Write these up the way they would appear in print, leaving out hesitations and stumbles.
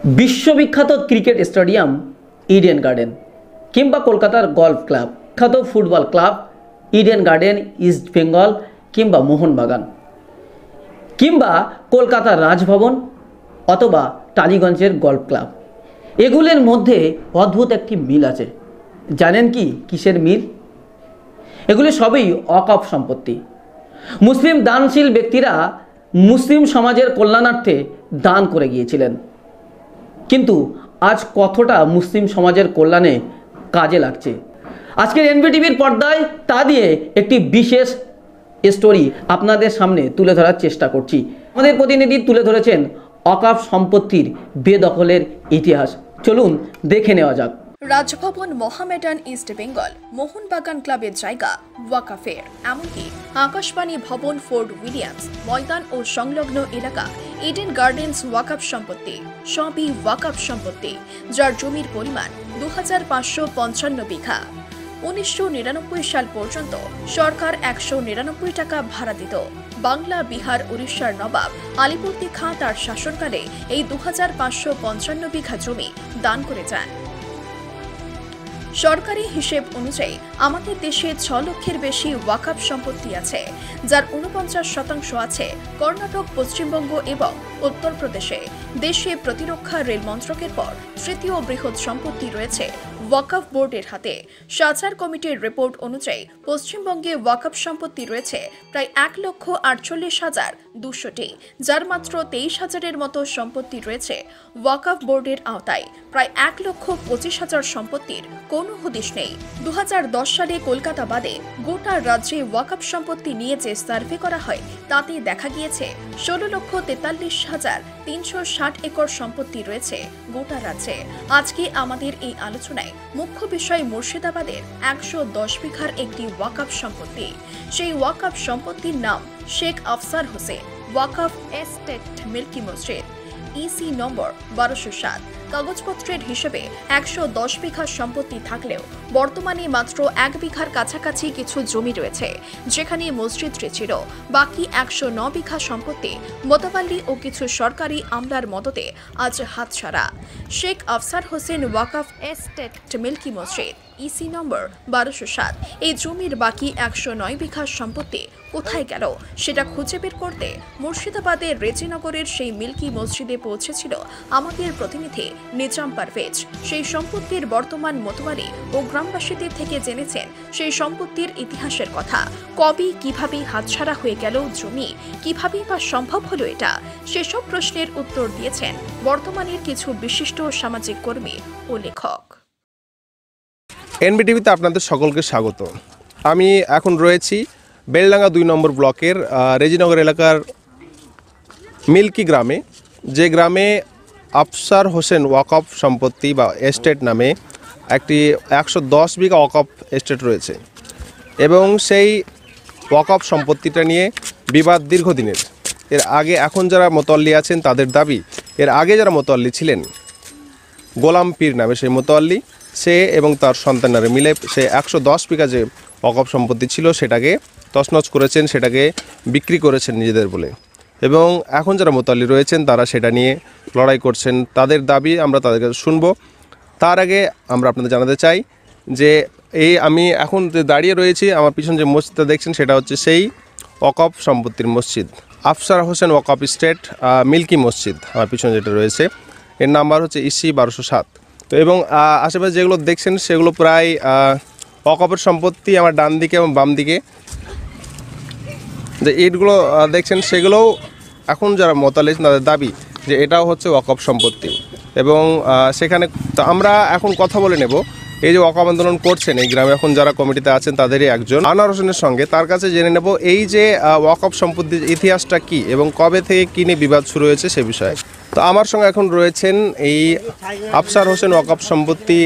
বিশ্ববিখ্যাত cricket stadium Eden garden কিংবা কলকাতার গল্ফ ক্লাব, বিখ্যাত football club Eden garden, east Bengal কিংবা মোহনবাগান, কিংবা কলকাতার রাজভবন অথবা টালিগঞ্জের গল্ফ ক্লাব, এগুলোর মধ্যে অদ্ভুত একটি মিল আছে। জানেন কি কিসের মিল? এগুলি সবই ওয়াকফ সম্পত্তি। মুসলিম দানশীল ব্যক্তিরা মুসলিম সমাজের কল্যাণার্থে দান করে গিয়েছিলেন, কিন্তু আজ কতটা মুসলিম সমাজের কল্যাণে কাজে লাগছে, আজকের এনবিটিভির পর্দায় তা দিয়ে একটি বিশেষ স্টোরি আপনাদের সামনে তুলে ধরার চেষ্টা করছি। আমাদের প্রতিনিধি তুলে ধরেছেন ওয়াকফ সম্পত্তির বেদখলের ইতিহাস। চলুন দেখে নেওয়া যাক। রাজভবন, মোহামেডান, ইস্ট বেঙ্গল, মোহনবাগান ক্লাবের জায়গা ওয়াকফের, এমনকি আকাশবাণী ভবন, ফোর্ট উইলিয়ামস ময়দান ও সংলগ্ন এলাকা ইডেন গার্ডেন্স ওয়াকফ সম্পত্তি, সবই ওয়াকফ সম্পত্তি, যার জমির পরিমাণ 2555 বিঘা। 1999 সাল পর্যন্ত সরকার 199 টাকা ভাড়া দিত। বাংলা, বিহার, উড়িষ্যার নবাব আলীবর্দী খাঁ তার শাসনকালে এই 2555 বিঘা জমি দান করে যান। সরকারি হিসেব অনুযায়ী আমাদের দেশে 6 লক্ষের বেশি ওয়াকফ সম্পত্তি আছে, যার 49% আছে কর্ণাটক, পশ্চিমবঙ্গ এবং উত্তরপ্রদেশে। দেশে প্রতিরক্ষা রেল মন্ত্রকের পর তৃতীয় বৃহৎ সম্পত্তি রয়েছে ওয়াকফ বোর্ডের হাতে। সাচার কমিটির রিপোর্ট অনুযায়ী পশ্চিমবঙ্গে ওয়াকফ সম্পত্তি রয়েছে প্রায় 1,48,200টি, যার মাত্র 23,000-এর মতো সম্পত্তি রয়েছে ওয়াকফ বোর্ডের আওতায়। প্রায় 1,25,000 সম্পত্তির কোনো হদিশ নেই। 2010 সালে কলকাতা বাদে গোটা রাজ্যে ওয়াকফ সম্পত্তি নিয়ে যে সার্ভে করা হয়, তাতে দেখা গিয়েছে 16,43,360 একর সম্পত্তি রয়েছে গোটা রাজ্যে। আজকে আমাদের এই আলোচনায় মুখ্য বিষয় মুর্শিদাবাদের 110 বিঘার একটি ওয়াকফ সম্পত্তি। সেই ওয়াকফ সম্পত্তির নাম শেখ আফসার হোসেন ওয়াকফ এস্টেট মিল্কি মসজিদ, ইসি নম্বর 1207। কাগজপত্রের হিসেবে 110 বিঘা সম্পত্তি থাকলেও বর্তমানে মাত্র 1 বিঘার কাছাকাছি কিছু জমি রয়েছে, যেখানে মসজিদটি ছিল। বাকি 109 বিঘা সম্পত্তি মোতাবাল্লি ও কিছু সরকারি আমলার মদতে আজ হাতছাড়া। শেখ আফসার হোসেন ওয়াকফ এস্টেট মিল্কি মসজিদ, ইসি নম্বর 1207। এই জমির বাকি 109 বিঘা সম্পত্তি কোথায় গেল সেটা খুঁজে বের করতে মুর্শিদাবাদের রেজিনগরের সেই মিল্কি মসজিদে পৌঁছেছিল আমাদের প্রতিনিধি নিজাম পারভেজ। সেই সম্পত্তির বর্তমান মোতোয়ারি ও গ্রামবাসীদের থেকে জেনেছেন সেই সম্পত্তির ইতিহাসের কথা। কবে, কিভাবে হাতছাড়া হয়ে গেল জমি, কিভাবে বা সম্ভব হলো এটা, সেসব প্রশ্নের উত্তর দিয়েছেন বর্তমানের কিছু বিশিষ্ট সামাজিক কর্মী ও লেখক। এনবিটিভিতে আপনাদের সকলকে স্বাগত। আমি এখন রয়েছি বেলডাঙ্গা 2 নম্বর ব্লকের রেজিনগর এলাকার মিল্কি গ্রামে, যে গ্রামে আফসার হোসেন ওয়াকফ সম্পত্তি বা এস্টেট নামে একটি 110 বিঘা ওয়াকফ এস্টেট রয়েছে। এবং সেই ওয়াকফ সম্পত্তিটা নিয়ে বিবাদ দীর্ঘদিনের। এর আগে এখন যারা মোতাল্লি আছেন তাদের দাবি, এর আগে যারা মোতাল্লি ছিলেন গোলাম পীর নামে সেই মোতাল্লি, সে এবং তার সন্তানেরা মিলে সে 110 বিঘা যে ওয়াকফ সম্পত্তি ছিল সেটাকে তছনছ করেছেন, সেটাকে বিক্রি করেছেন নিজেদের বলে। এবং এখন যারা মোতাল্লি রয়েছেন তারা সেটা নিয়ে লড়াই করছেন। তাদের দাবি আমরা তাদের কাছে শুনবো। তার আগে আমরা আপনাদের জানাতে চাই যে আমি এখন যে দাঁড়িয়ে রয়েছি, আমার পিছনে যে মসজিদটা দেখছেন সেটা হচ্ছে সেই ওয়াকফ সম্পত্তির মসজিদ, আফসার হোসেন ওয়াকফ স্টেট মিল্কি মসজিদ। আমার পিছনে যেটা রয়েছে এর নাম্বার হচ্ছে ইসি 1207। তো এবং আশেপাশে যেগুলো দেখছেন সেগুলো প্রায় ওয়াকফের সম্পত্তি। আমার ডান দিকে এবং বাম দিকে যে ইটগুলো দেখছেন সেগুলোও এখন যারা মোতাল্লি তাদের দাবি যে এটাও হচ্ছে ওয়াকফ সম্পত্তি। এবং সেখানে তো আমরা এখন কথা বলে নেব এই যে ওয়াকফ আন্দোলন করছেন এই গ্রামে এখন যারা কমিটিতে আছেন তাদেরই একজন আনোয়ার হোসেনের সঙ্গে। তার কাছে জেনে নেব এই যে ওয়াকফ সম্পত্তির ইতিহাসটা কি এবং কবে থেকে কী নিয়ে বিবাদ শুরু হয়েছে সে বিষয়ে। তো আমার সঙ্গে এখন রয়েছেন এই আফসার হোসেন ওয়াকফ সম্পত্তি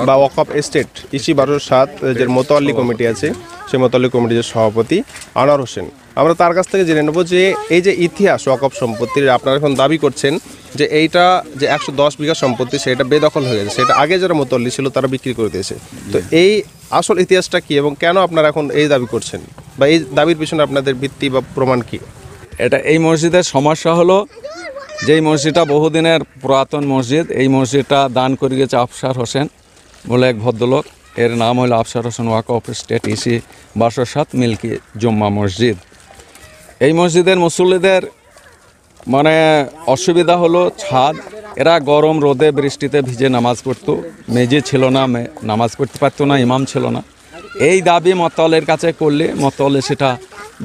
বা ওয়াকফ এস্টেট ইসি 1207 যে মোতাল্লি কমিটি আছে, সেই মোতাল্লি কমিটির সভাপতি আনোয়ার হোসেন। আমরা তার কাছ থেকে জেনে নেব যে এই যে ইতিহাস ওয়াকফ সম্পত্তির, আপনারা এখন দাবি করছেন যে এইটা যে 110 বিঘা সম্পত্তি সেটা বেদখল হয়ে গেছে, সেটা আগে যারা মোতাল্লি ছিল তারা বিক্রি করে দিয়েছে। তো এই আসল ইতিহাসটা কি এবং কেন আপনারা এখন এই দাবি করছেন বা এই দাবির পিছনে আপনাদের ভিত্তি বা প্রমাণ কি? এটা এই মসজিদের সমস্যা হলো যেই মসজিদটা বহুদিনের পুরাতন মসজিদ, এই মসজিদটা দান করে গেছে আফসার হোসেন বলে এক ভদ্রলোক। এর নাম হলো আফসার হোসেন ওয়াকফ স্টেট ইসি 1207 মিল্কি জুম্মা মসজিদ। এই মসজিদের মুসল্লিদের মানে অসুবিধা হলো ছাদ, এরা গরম রোদে বৃষ্টিতে ভিজে নামাজ পড়তো, মেঝে ছিল না, নামাজ পড়তে পারতো না, ইমাম ছিল না। এই দাবি মতওয়ালের কাছে করলে মতওয়ালে সেটা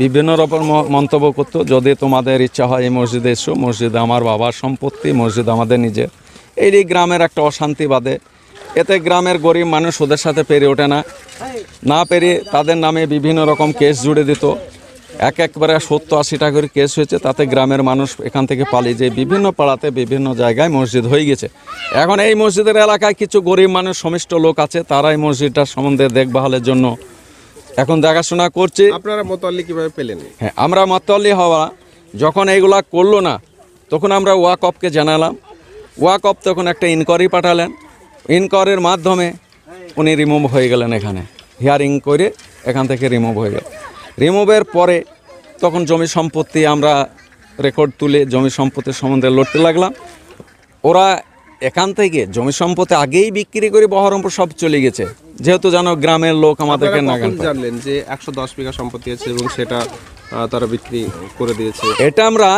বিভিন্ন রকম মন্তব্য করতো, যদি তোমাদের ইচ্ছা হয় এই মসজিদে এসো, মসজিদ আমার বাবার সম্পত্তি, মসজিদ আমাদের নিজের। এই গ্রামের একটা অশান্তি বাদে, এতে গ্রামের গরিব মানুষ ওদের সাথে পেরে ওঠে না পেরে তাদের নামে বিভিন্ন রকম কেস জুড়ে দিত। একবারে 70-80টা করে কেস হয়েছে, তাতে গ্রামের মানুষ এখান থেকে পালিয়ে যে বিভিন্ন পাড়াতে বিভিন্ন জায়গায় মসজিদ হয়ে গেছে। এখন এই মসজিদের এলাকায় কিছু গরিব মানুষ সমিষ্ট লোক আছে, তারা এই মসজিদটার সম্বন্ধে দেখভালের জন্য এখন দেখাশোনা করছে। আপনারা মতওয়াল্লি কিভাবে পেলেন? হ্যাঁ, আমরা মতওয়াল্লি হওয়া যখন এইগুলা করলো না, তখন আমরা ওয়াকফকে জানালাম। ওয়াকফ তখন একটা ইনকোয়ারি পাঠালেন, ইনকোয়ারির মাধ্যমে উনি রিমুভ হয়ে গেলেন। এখানে হিয়ারিং করে এখান থেকে রিমুভ হয়ে গেল। রিমুভের পরে তখন জমি সম্পত্তি আমরা রেকর্ড তুলে জমি সম্পত্তির সম্বন্ধে লড়তে লাগলাম। ওরা এখান থেকে জমি সম্পত্তি আগেই বিক্রি করে বহরমপুর সব চলে গেছে, যেহেতু জানো গ্রামের লোক আমাদেরকে নাগাল। জানলেন যে 110 বিঘা সম্পত্তি আছে এবং সেটা তারা বিক্রি করে দিয়েছে? এটা আমরা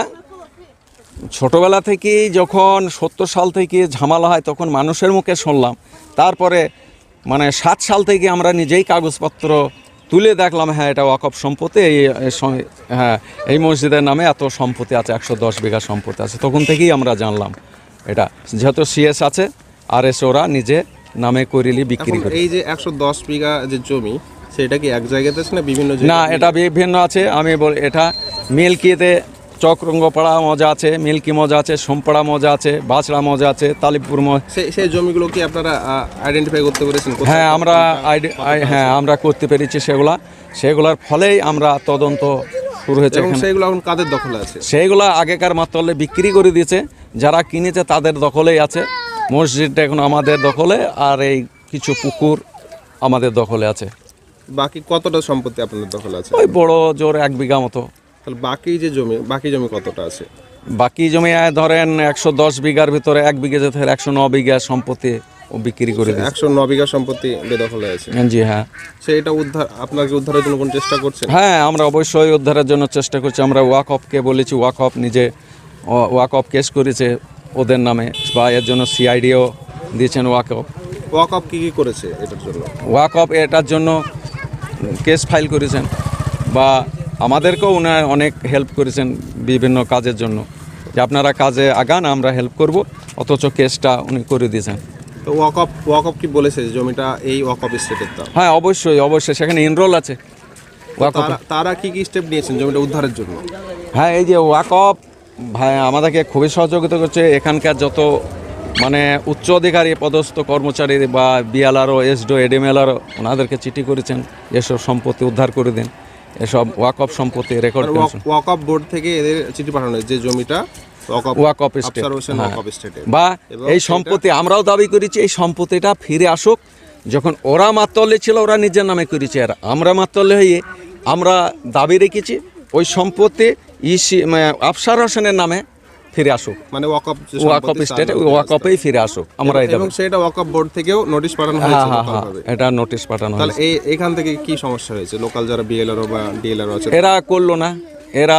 ছোটবেলা থেকেই, যখন 70 সাল থেকে ঝামেলা হয় তখন মানুষের মুখে শুনলাম। তারপরে মানে 7 সাল থেকে আমরা নিজেই কাগজপত্র তুলে দেখলাম, হ্যাঁ এটা ওয়াকফ সম্পত্তি, হ্যাঁ এই মসজিদের নামে এত সম্পত্তি আছে, 110 বিঘা সম্পত্তি আছে। তখন থেকেই আমরা জানলাম এটা, যেহেতু সিএস আছে আর এস ওরা নিজে নামে করিলি বিক্রি করে। এই যে 110 বিঘা যে জমি, সেটা কি এক জায়গাতে আছে না বিভিন্ন জায়গায়? না, এটা বিভিন্ন আছে। আমি বলি এটা মিল্কিতে চকরঙ্গপাড়া মজা আছে, মিল্কি মজা আছে, সোমপাড়া মজা আছে, বাছড়া মজা আছে, তালিবপুর সেই জমিগুলো কি আপনারা আইডেন্টিফাই করতে পেরেছেন? হ্যাঁ, আমরা করতে পেরেছি সেগুলোর ফলেই আমরা তদন্ত শুরু হয়েছে। সেইগুলো এখন কাদের দখলে আছে? সেইগুলো আগেকার মাতলে বিক্রি করে দিয়েছে, যারা কিনেছে তাদের দখলেই আছে। মসজিদটা এখন আমাদের দখলে, আর এই কিছু পুকুর আমাদের দখলে আছে। বাকি কতটা সম্পত্তি আপনাদের দখলে আছে? ওই বড় জোর 1 বিঘা মতো। তাহলে বাকি জমি কতটা আছে? বাকি জমি ধরেন 110 বিঘার ভিতরে 1 বিঘা যেতে 109 বিঘা সম্পত্তি ও বিক্রি করে দিয়েছে। 109 বিঘা সম্পত্তি বেদখলে আছে? জি হ্যাঁ। সেইটা আপনাকে উদ্ধারের জন্য কোন চেষ্টা করছেন? হ্যাঁ, আমরা অবশ্যই উদ্ধারের জন্য চেষ্টা করছি। আমরা ওয়াকফকে বলেছি, ওয়াকফ নিজে ওয়াকফ কেস করেছে ওদের নামে, বা এর জন্য সিআইডিও দিয়েছেন। ওয়াকফ কি করেছে এটার জন্য? ওয়াকফ এটার জন্য কেস ফাইল করেছেন, বা আমাদেরকেও উনার অনেক হেল্প করেছেন বিভিন্ন কাজের জন্য, যে আপনারা কাজে আগান, আমরা হেল্প করব, অথচ কেসটা উনি করে দিয়েছেন। তো ওয়াকফ কি বলেছে জমিটা এই ওয়াকফ স্টেটের? হ্যাঁ, অবশ্যই সেখানে এনরোল আছে। তারা কি স্টেপ নিয়েছেন জমিটা উদ্ধারের জন্য? হ্যাঁ, এই যে ওয়াকফ ভাই আমাদেরকে খুবই সহযোগিতা করছে। এখানকার যত মানে উচ্চ অধিকারী পদস্থ কর্মচারী বা বিএলআরও, এসডো, এডিএমএলআরও ওনাদেরকে চিঠি করেছেন এসব সম্পত্তি উদ্ধার করে দেন, এসব ওয়াকফ সম্পত্তি রেকর্ড। ওয়াকফ বোর্ড থেকে এদের চিঠি পাঠানো যে জমিটা ওয়াকফ স্টেট বা এই সম্পত্তি আমরাও দাবি করেছি, এই সম্পত্তিটা ফিরে আসুক। যখন ওরা মাতলে ছিল ওরা নিজের নামে করেছে, আর আমরা মাতলে হয়ে আমরা দাবি রেখেছি ওই সম্পত্তি আফসার হোসেনের নামে ফিরে আসুক, মানে ওয়াকফ স্টেট ওয়াকফেই ফিরে আসুক। আমরা এবং সেটা ওয়াকফ বোর্ড থেকেও নোটিশ পাঠানো হয়েছে। এটা নোটিশ পাঠানো হয়েছে। তাহলে এখান থেকে কি সমস্যা হয়েছে? লোকাল যারা বিএলআরও বা ডিএলআরও আছে এরা করলো না, এরা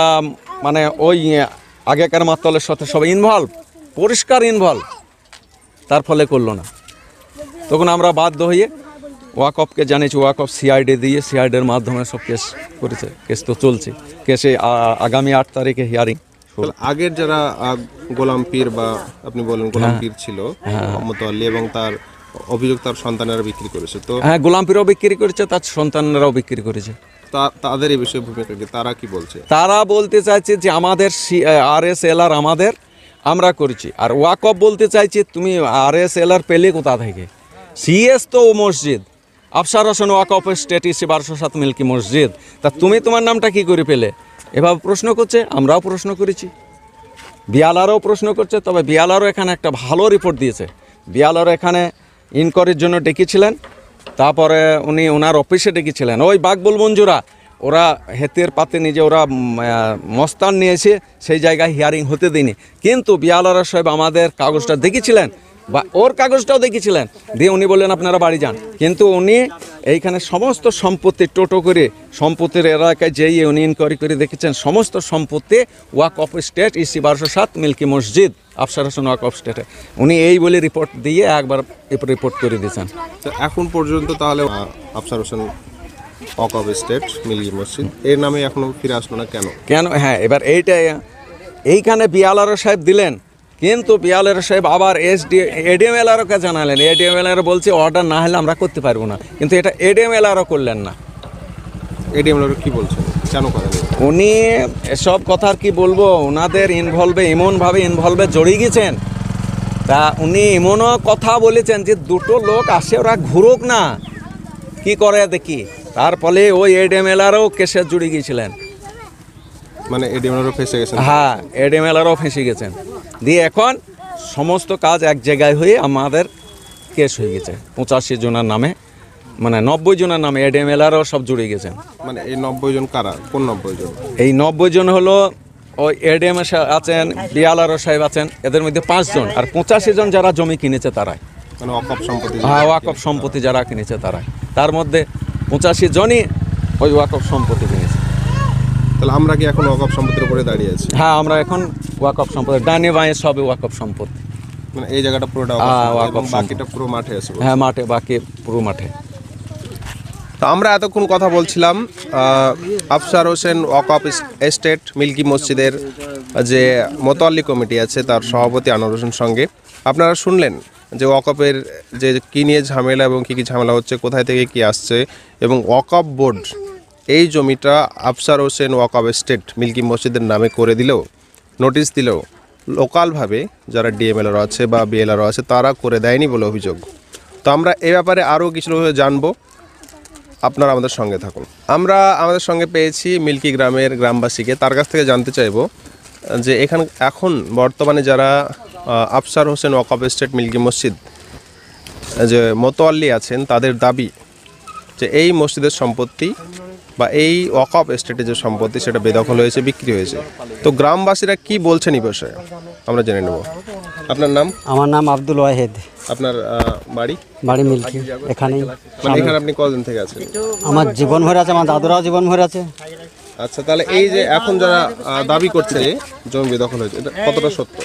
মানে ওই আগেকার মাতলের সাথে সব পরিষ্কার ইনভলভ, তার ফলে করলো না। তখন আমরা বাধ্য হয়ে ওয়াকফকে জানিয়েছি, ওয়াকফ সিআইডি দিয়ে সিআইডির মাধ্যমে সব কেস করেছে। কেস তো চলছে, কেসে আগামী 8 তারিখে হিয়ারিং। আগের যারা গোলাম পীর বা আপনি বলেন গোলাম পীর ছিল মোতাল্লি, এবং তার অভিযোগ তার সন্তানেরা বিক্রি করেছে। তো হ্যাঁ, গোলাম পীরও বিক্রি করেছে, তার সন্তানেরাও বিক্রি করেছে। তাদের এই বিষয়ে ভূমিকা কি? তারা কি বলছে? তারা বলতে চাইছে যে আমাদের RSLR আমাদের, আমরা করেছি। আর ওয়াকফ বলতে চাইছে তুমি RSLR পেলে কোথা থেকে? সিএস তো ও মসজিদ, আফসার হোসেন ওয়াকফ স্টেট ইসি 1207 মিল্কি মসজিদ, তা তুমি তোমার নামটা কি করে পেলে? এভাবে প্রশ্ন করছে। আমরাও প্রশ্ন করেছি, বিএলআরও প্রশ্ন করছে। তবে বিএলআরও এখানে একটা ভালো রিপোর্ট দিয়েছে। বিএলআরও এখানে ইনকোয়ারির জন্য ডেকেছিলেন, তারপরে উনি ওনার অফিসে ডেকেছিলেন। ওই বাকবুল মঞ্জুরা ওরা হেতের পাতে নিজে ওরা মস্তান নিয়েছে, সেই জায়গায় হিয়ারিং হতে দিইনি। কিন্তু বিয়ালারা সাহেব আমাদের কাগজটা দেখেছিলেন বা ওর কাগজটাও দেখেছিলেন, দিয়ে উনি বললেন আপনারা বাড়ি যান। কিন্তু উনি এইখানে সমস্ত সম্পত্তি টোটো করে সম্পত্তির এলাকায় যেই উনি ইনকোয়ারি করে দেখেছেন সমস্ত সম্পত্তি ওয়াক অফ স্টেট ইসি 1207 মিল্কি মসজিদ আফসার হোসেন ওয়াক অফ স্টেটে, উনি এই বলে রিপোর্ট দিয়ে একবার রিপোর্ট করে দিয়েছেন। তো এখন পর্যন্ত তাহলে আফসার হোসেন ওয়াক অফ স্টেট মিল্কি মসজিদ এর নামে এখনো ফিরে আসলো না কেন? হ্যাঁ, এবার এইখানে বিয়ালার সাহেব দিলেন, কিন্তু বিয়ালার সাহেব আবার এডিএমএলআরকে জানালেন। এডিএমএলআর বলছে অর্ডার না হলে আমরা করতে পারবো না, কিন্তু এটা এডিএমএলআরও করলেন না। এডিএমএলআর কি বলছেন, কেন করেন? উনি এসব কথার কি বলবো, ওনাদের এমনভাবে ইনভলভে জড়িয়ে গেছেন। তা উনি এমনও কথা বলেছেন যে দুটো লোক আসে ওরা ঘুরুক না, কি করে দেখি। তার ফলে ওই এডিএমএলআরও কেসে জড়িয়ে গিয়েছিলেন। মানে এডিএমএলআরও ফেঁসে গেছেন? হ্যাঁ, এডিএমএলআরও ফেঁসে গেছেন। দিয়ে এখন সমস্ত কাজ এক জায়গায় হয়ে আমাদের কেস হয়ে গেছে 85 জনের নামে, মানে 90 জনের নামে এডিএমএলআরও সব জুড়ে গেছেন। মানে এই 90 জন কারা, কোন 90 জন? এই 90 জন হলো ওই এডিএম আছেন, বিয়ালারও সাহেব আছেন, এদের মধ্যে 5 জন, আর 85 জন যারা জমি কিনেছে তারাই, মানে ওয়াকফ সম্পত্তি। হ্যাঁ, ওয়াকফ সম্পত্তি যারা কিনেছে তারাই, তার মধ্যে 85 জনই ওই ওয়াকফ সম্পত্তি কিনেছে। তাহলে আমরা কি এখন ওয়াকফ সম্পত্তির উপরে দাঁড়িয়ে আছি? হ্যাঁ, আমরা এখন ওয়াকফ সম্পত্তি, ডানে বাঁয়ে সবে ওয়াকফ সম্পত্তি। মানে এই জায়গাটা পুরোটা ওয়াকফ এবং বাকিটা পুরো মাঠে আছে? হ্যাঁ, মাঠে, বাকি পুরো মাঠে। তো আমরা এতক্ষণ কথা বলছিলাম আফসার হোসেন ওয়াকফ এস্টেট মিল্কি মসজিদের যে মোতাল্লি কমিটি আছে তার সভাপতি আনোয়ার হোসেন সঙ্গে। আপনারা শুনলেন যে ওয়াকফের যে কী নিয়ে ঝামেলা এবং কী কী ঝামেলা হচ্ছে, কোথায় থেকে কি আসছে, এবং ওয়াকফ বোর্ড এই জমিটা আফসার হোসেন ওয়াকফ এস্টেট মিল্কি মসজিদের নামে করে দিলেও, নোটিশ দিলেও লোকালভাবে যারা ডিএমএলআর আছে বা বিএলআর আছে তারা করে দেয়নি বলে অভিযোগ। তো আমরা এ ব্যাপারে আরও কিছু জানবো, আপনারা আমাদের সঙ্গে থাকুন। আমরা আমাদের সঙ্গে পেয়েছি মিল্কি গ্রামের গ্রামবাসীকে, তার কাছ থেকে জানতে চাইব যে এখন বর্তমানে যারা আফসার হোসেন ওয়াকফ এস্টেট মিল্কি মসজিদ যে মোতোয়াল্লি আছেন তাদের দাবি যে এই মসজিদের সম্পত্তি বা এই ওয়াকফ এস্টেটের যে সম্পত্তি সেটা বেদখল হয়েছে, বিক্রি হয়েছে। তো গ্রামবাসীরা কি বলছেন এই বিষয়ে আমরা জেনে নেব। আপনার নাম? আমার নাম আব্দুল ওয়াহেদ। আপনার বাড়ি? বাড়ি মিল্কি এখানেই। মানে এখানে আপনি কতদিন থেকে আছেন? আমার জীবন ভরে আছে, আমার দাদুরাও জীবন ভরে আছে। আচ্ছা, তাহলে এই যে এখন যারা দাবি করছে যে জমি বেদখল হয়েছে, এটা কতটা সত্য?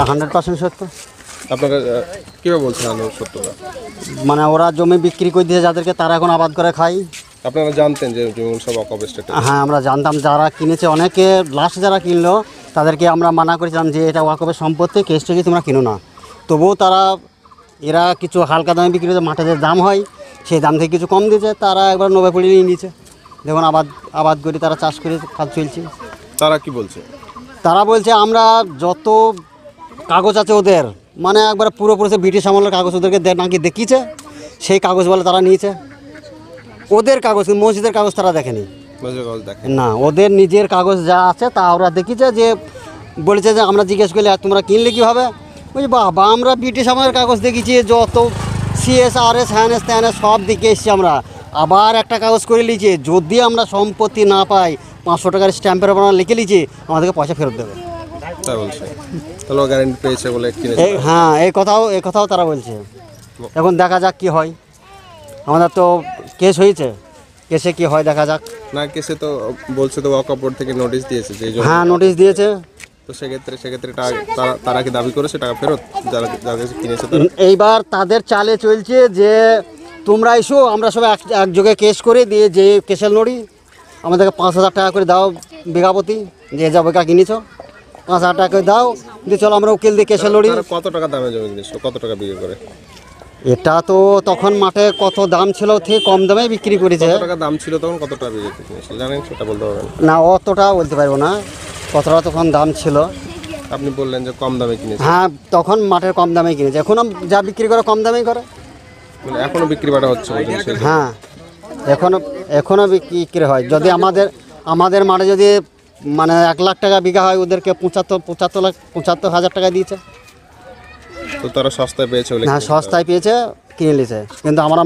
100% সত্য। আপনারা কীভাবে বলছেন সত্যটা? মানে ওরা জমি বিক্রি করে দিয়েছে যাদেরকে, তারা এখন আবাদ করে খাই। আপনারা জানতেন যে জমি সব ওয়াকফ এস্টেট? হ্যাঁ, আমরা জানতাম। যারা কিনেছে, অনেকে লাস্ট যারা কিনলো তাদেরকে আমরা মানা করেছিলাম যে এটা ওয়াকফের সম্পত্তি, কেসটা কি তোমরা কিনো না। তবুও এরা কিছু হালকা দামে বিক্রি করছে, মাঠে যে দাম হয় সেই দাম থেকে কিছু কম দিয়েছে, তারা একবার 90 পড়ে নিয়ে নিয়েছে। দেখুন আবাদ করে তারা চাষ করে কাজ চলছে। তারা কি বলছে? তারা বলছে আমরা যত কাগজ আছে ওদের, মানে একবার পুরোপুরি ব্রিটিশ আমলের কাগজ ওদেরকে নাকি দেখিয়েছে, সেই কাগজ বলে তারা নিয়েছে। ওদের কাগজ, মসজিদের কাগজ তারা দেখেনি না, ওদের নিজের কাগজ যা আছে তা ওরা দেখিয়েছে। যে বলেছে যে আমরা জিজ্ঞেস করলে তোমরা কিনলে কীভাবে, বলছি বাবা আমরা ব্রিটিশ আমলের কাগজ দেখেছি, যত CSRS হ্যানেস ত্যানেস সব দিকে এসেছি আমরা। আবার একটা কাগজ করে নিয়েছি, যদি আমরা সম্পত্তি না পাই 500 টাকার স্ট্যাম্পের ওপর আমরা লিখে নিয়েছি, আমাদেরকে পয়সা ফেরত দেবে। তাই বলছে? তাহলে গ্যারান্টি পেয়েছে বলে কিনেছে? হ্যাঁ, এই কথাও তারা বলছে। এখন দেখা যাক কি হয়। আমাদের তো কেস হয়েছে, কেসে কি হয় দেখা যাক। না, কেসে তো বলছে তো ওয়াকফ বোর্ড থেকে নোটিশ দিয়েছে যে হ্যাঁ, নোটিশ দিয়েছে। তো সেক্ষেত্রে তারা কি দাবি করেছে টাকা ফেরত যারা কিনেছে? এইবার তাদের চালে চলছে যে তোমরা এসো, আমরা সব একযোগে কেস করে দিয়ে যে কেসের লড়ি, আমাদেরকে 5,000 টাকা করে দাও বিঘাপতি, যে যা বিঘা কিনেছ 5,000 টাকা করে দাও, দিয়ে চলো আমরা উকিল দিয়ে কেসের লড়ি। কত টাকা দামে জমি কিনেছিল, কত টাকা বিক্রি করে? এটা তো তখন মাঠে কত দাম ছিল, ঠিক কম দামে বিক্রি করেছে। কত টাকা দাম ছিল তখন, কত টাকা বিক্রি কিনেছিল জানেন সেটা বলতে পারবেন? না, অতটা বলতে পারবো না, কতটা তখন দাম ছিল। আপনি বললেন যে কম দামে কিনেছে। হ্যাঁ, তখন মাঠের কম দামে কিনেছে, এখন যা বিক্রি করে কম দামেই করে। মানে এখনো বিক্রি বাটা হচ্ছে? হ্যাঁ, এখনো বিক্রি হয়। যদি আমাদের মাঠে যদি মানে 1 লাখ টাকা বিঘা হয়, ওদেরকে 75,000 টাকা দিয়েছে। তো তারা সস্তায় পেয়েছে বলে? হ্যাঁ, সস্তায় পেয়েছে, কিনে নিয়েছে। কিন্তু আমরা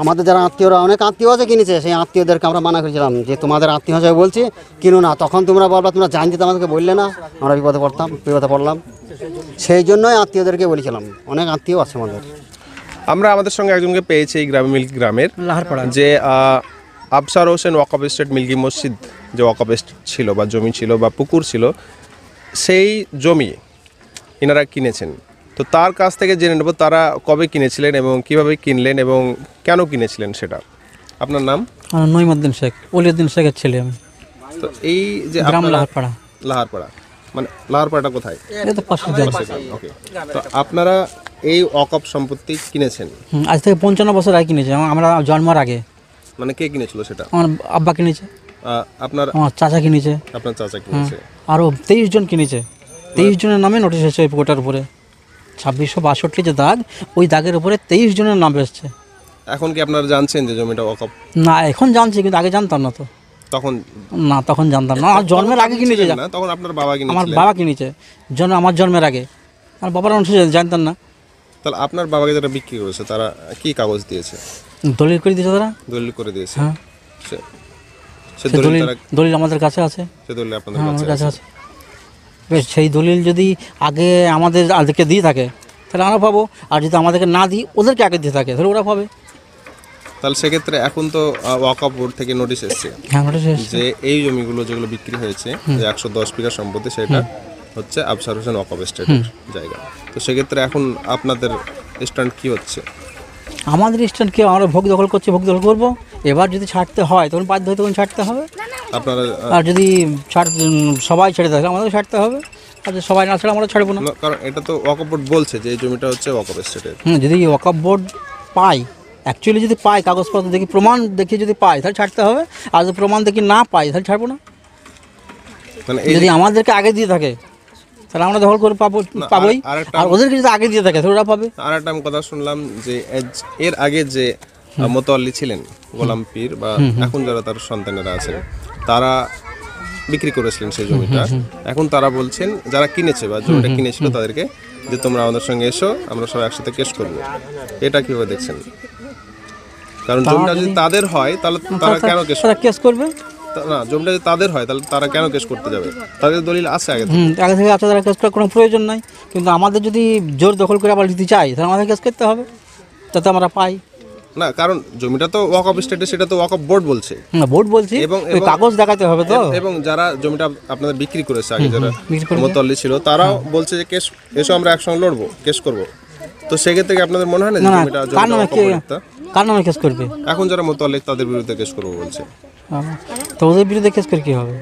আমাদের যারা আত্মীয়রা অনেক আত্মীয় আছে কিনেছে, সেই আত্মীয়দেরকে আমরা মানা করেছিলাম যে তোমাদের আত্মীয় হিসাবে বলছি কিনো না। তখন তোমরা বলবা তোমরা জানতে আমাদেরকে বললে না, আমরা বিপদে পড়লাম। সেই জন্যই আত্মীয়দেরকে বলেছিলাম, অনেক আত্মীয় আছে আমাদের। আমরা আমাদের সঙ্গে একজনকে পেয়েছি এই গ্রামে, মিল্কি গ্রামের, যে আফসার হোসেন ওয়াকফ এস্টেট মিল্কি মসজিদ যে ওয়াকফ এস্টেট ছিল বা জমি ছিল বা পুকুর ছিল, সেই জমি এনারা কিনেছেন। তো তার কাছ থেকে জেনে নেব তারা কবে কিনেছিলেন এবং কিভাবে কিনলেন এবং কেন কিনেছিলেন সেটা। আপনার নাম? নইমুদ্দিন শেখ, ওলিউদ্দিন শেখের ছেলে আমি। তো এই যে গ্রাম লাহারপাড়া। লাহারপাড়া মানে লাহারপাড়াটা কোথায়? এটা তো পাশে গ্রাম। ওকে। তো আপনারা এই ওয়াকফ সম্পত্তি কিনেছেন আজ থেকে 55 বছর আগে কিনেছে, আমরা জন্মের আগে। মানে কে কিনেছিল সেটা? আমার আব্বা কিনেছে, আপনার আমার চাচা কিনেছে, আপনার চাচা কিনেছে। আরও 23 জন কিনেছে। 23 জনের নামে নোটিশ এসেছে ওই পুকুরটার উপরে। 2662 যে দাগ, ওই দাগের উপরে 23 জনের নাম এসছে। এখন কি আপনারা জানছেন যে জমিটা ওয়াকফ? না, এখন জানছি, কিন্তু আগে জানতাম না তো। তখন জানতাম না, আমার জন্মের আগে কিনেছে। তখন আপনার বাবা কিনেছে? আমার বাবা কিনেছে আমার জন্মের আগে। আমার বাবার অংশ জানতাম না। তাহলে আপনার বাবাকে যারা বিক্রি করেছে তারা কি কাগজ দিয়েছে? দলিল করে দিয়েছে তারা। দলিল করে দিয়েছে? হ্যাঁ, সে দলিল আমাদের কাছে আছে। সে দলিল আপনাদের কাছে আছে। বেশ, সেই দলিল যদি আগে আমাদেরকে দিয়ে থাকে তাহলে আমরা পাবো, আর যদি আমাদেরকে না দিই ওদেরকে আগে দিয়ে থাকে তাহলে ওরা পাবে। তাহলে সেক্ষেত্রে এখন তো ওয়াকফ বোর্ড থেকে নোটিশ এসেছে যে এই জমিগুলো যেগুলো বিক্রি হয়েছে, যে 110 বিঘা সম্পত্তি, সেটা হচ্ছে আফসার হোসেন ওয়াকফ এস্টেটের জায়গা। তো সেক্ষেত্রে এখন আপনাদের স্ট্যান্ড কি হচ্ছে? আমাদের স্ট্যান্ড কি, আমরা ভোগ দখল করবো। এবার যদি ছাড়তে হয় তখন বাধ্য হয়ে তখন ছাড়তে হবে আপনারা। আর যদি সবাই ছেড়ে দেয় আমাদের ছাড়তে হবে, আর যদি সবাই না ছাড়ে আমরা ছাড়বো না। কারণ এটা তো ওয়াকফ বোর্ড বলছে যে এই জমিটা হচ্ছে ওয়াকফ এস্টেটের। যদি ওয়াকফ বোর্ড পাই, অ্যাকচুয়ালি যদি পাই, কাগজপত্র দেখি, প্রমাণ দেখি যদি পাই তাহলে ছাড়তে হবে, আর যদি প্রমাণ দেখি না পাই তাহলে ছাড়বো না। মানে যদি আমাদেরকে আগে দিয়ে থাকে তাহলে আমরা দখল করে পাবোই, আর ওদেরকে যদি আগে দিয়ে থাকে তাহলে ওরা পাবে। আর একটা আমি কথা শুনলাম যে এর আগে যে মোতাল্লি ছিলেন গোলাম পীর, বা এখন যারা তার সন্তানেরা আছেন, তারা বিক্রি করেছিলেন সেই জমিটা। এখন তারা বলছেন যারা কিনেছে বা জমিটা কিনেছিল তাদেরকে যে তোমরা আমাদের সঙ্গে এসো, আমরা সবাই একসাথে কেস করবো। এটা কিভাবে দেখছেন? কারণ জমিটা যদি তাদের হয় তাহলে তারা কেন কেস করবে? না, জমিটা যদি তাদের হয় তাহলে তারা কেন কেস করতে যাবে? তাদের দলিল আছে আগে থেকে আছে, তারা কেস করার কোনো প্রয়োজন নাই। কিন্তু আমাদের যদি জোর দখল করে আবার দিতে চাই তাহলে আমাদের কেস করতে হবে, যাতে আমরা পাই। না, কারণ জমিটা তো ওয়াকফ স্টেটে, সেটা তো ওয়াকফ বোর্ড বলছে। না, বোর্ড বলছে, এবং কাগজ দেখাতে হবে তো। এবং যারা জমিটা আপনাদের বিক্রি করেছে আগে, যারা মোতাল্লি ছিল, তারাও বলছে যে কেস এসো, আমরা একসঙ্গে লড়বো, কেস করব। তো সেক্ষেত্রে কি আপনাদের মনে হয় না জমিটা কার নামে কেস করবে? এখন যারা মোতাল্লি তাদের বিরুদ্ধে কেস করবো বলছে। তো ওদের বিরুদ্ধে কেস করে কি হবে?